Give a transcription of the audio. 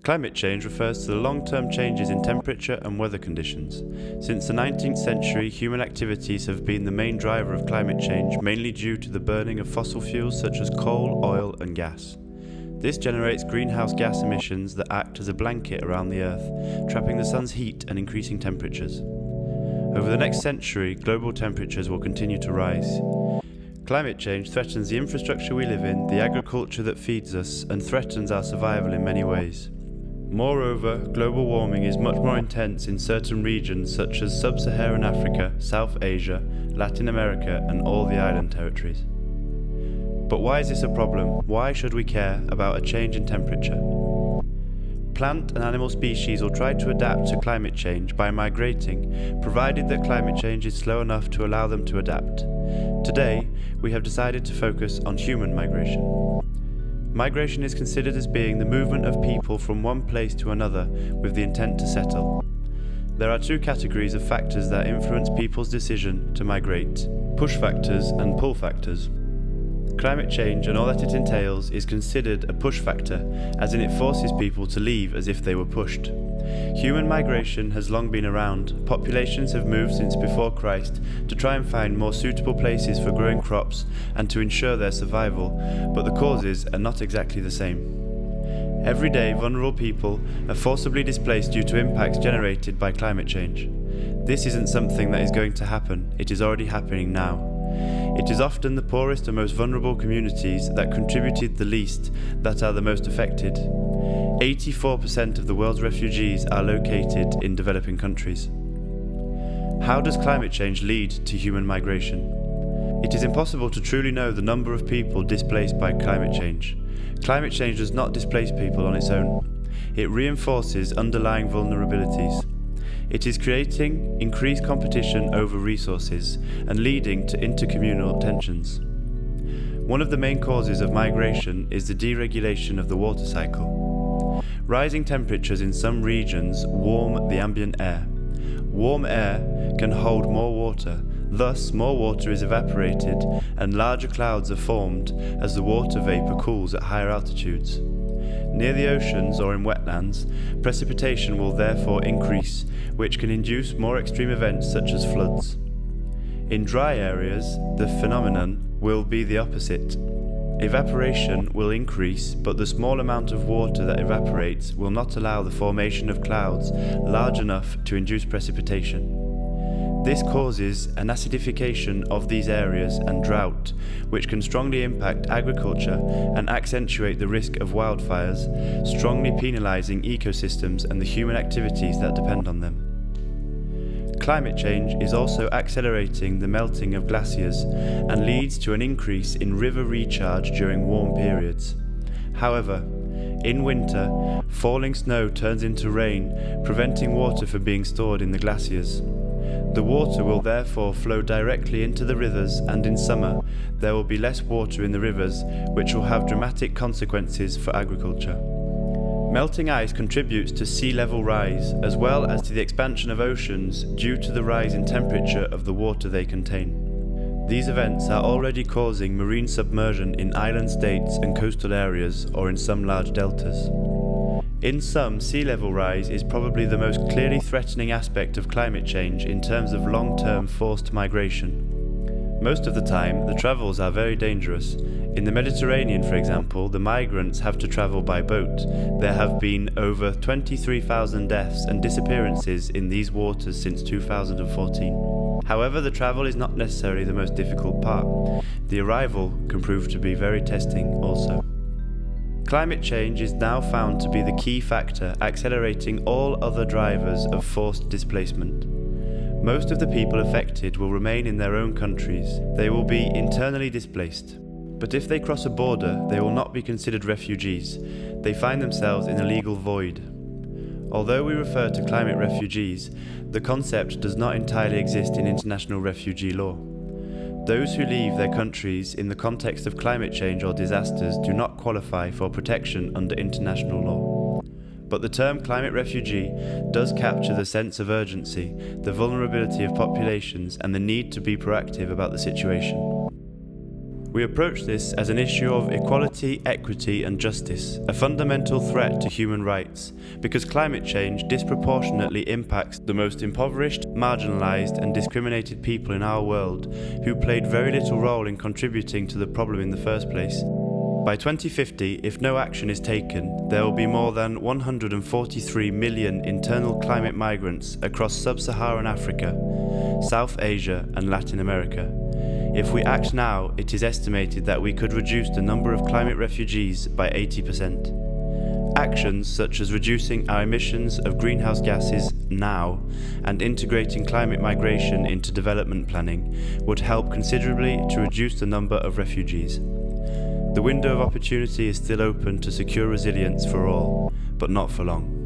Climate change refers to the long-term changes in temperature and weather conditions. Since the 19th century, human activities have been the main driver of climate change, mainly due to the burning of fossil fuels such as coal, oil and gas. This generates greenhouse gas emissions that act as a blanket around the Earth, trapping the sun's heat and increasing temperatures. Over the next century, global temperatures will continue to rise. Climate change threatens the infrastructure we live in, the agriculture that feeds us, and threatens our survival in many ways. Moreover, global warming is much more intense in certain regions such as Sub-Saharan Africa, South Asia, Latin America, and all the island territories. But why is this a problem? Why should we care about a change in temperature? Plant and animal species will try to adapt to climate change by migrating, provided that climate change is slow enough to allow them to adapt. Today, we have decided to focus on human migration. Migration is considered as being the movement of people from one place to another with the intent to settle. There are two categories of factors that influence people's decision to migrate: push factors and pull factors. Climate change and all that it entails is considered a push factor, as in it forces people to leave as if they were pushed. Human migration has long been around. Populations have moved since before Christ to try and find more suitable places for growing crops and to ensure their survival, but the causes are not exactly the same. Every day, vulnerable people are forcibly displaced due to impacts generated by climate change. This isn't something that is going to happen, it is already happening now. It is often the poorest and most vulnerable communities that contributed the least that are the most affected. 84% of the world's refugees are located in developing countries. How does climate change lead to human migration? It is impossible to truly know the number of people displaced by climate change. Climate change does not displace people on its own. It reinforces underlying vulnerabilities. It is creating increased competition over resources and leading to intercommunal tensions. One of the main causes of migration is the deregulation of the water cycle. Rising temperatures in some regions warm the ambient air. Warm air can hold more water, thus more water is evaporated and larger clouds are formed as the water vapor cools at higher altitudes. Near the oceans or in wetlands, precipitation will therefore increase, which can induce more extreme events such as floods. In dry areas, the phenomenon will be the opposite. Evaporation will increase, but the small amount of water that evaporates will not allow the formation of clouds large enough to induce precipitation. This causes an acidification of these areas and drought, which can strongly impact agriculture and accentuate the risk of wildfires, strongly penalizing ecosystems and the human activities that depend on them. Climate change is also accelerating the melting of glaciers and leads to an increase in river recharge during warm periods. However, in winter, falling snow turns into rain, preventing water from being stored in the glaciers. The water will therefore flow directly into the rivers, and in summer, there will be less water in the rivers, which will have dramatic consequences for agriculture. Melting ice contributes to sea level rise, as well as to the expansion of oceans due to the rise in temperature of the water they contain. These events are already causing marine submersion in island states and coastal areas, or in some large deltas. In sum, sea level rise is probably the most clearly threatening aspect of climate change in terms of long-term forced migration. Most of the time, the travels are very dangerous. In the Mediterranean, for example, the migrants have to travel by boat. There have been over 23,000 deaths and disappearances in these waters since 2014. However, the travel is not necessarily the most difficult part. The arrival can prove to be very testing also. Climate change is now found to be the key factor accelerating all other drivers of forced displacement. Most of the people affected will remain in their own countries. They will be internally displaced. But if they cross a border, they will not be considered refugees. They find themselves in a legal void. Although we refer to climate refugees, the concept does not entirely exist in international refugee law. Those who leave their countries in the context of climate change or disasters do not qualify for protection under international law. But the term climate refugee does capture the sense of urgency, the vulnerability of populations, and the need to be proactive about the situation. We approach this as an issue of equality, equity and justice, a fundamental threat to human rights, because climate change disproportionately impacts the most impoverished, marginalised and discriminated people in our world, who played very little role in contributing to the problem in the first place. By 2050, if no action is taken, there will be more than 143 million internal climate migrants across sub-Saharan Africa, South Asia and Latin America. If we act now, it is estimated that we could reduce the number of climate refugees by 80%. Actions such as reducing our emissions of greenhouse gases now and integrating climate migration into development planning would help considerably to reduce the number of refugees. The window of opportunity is still open to secure resilience for all, but not for long.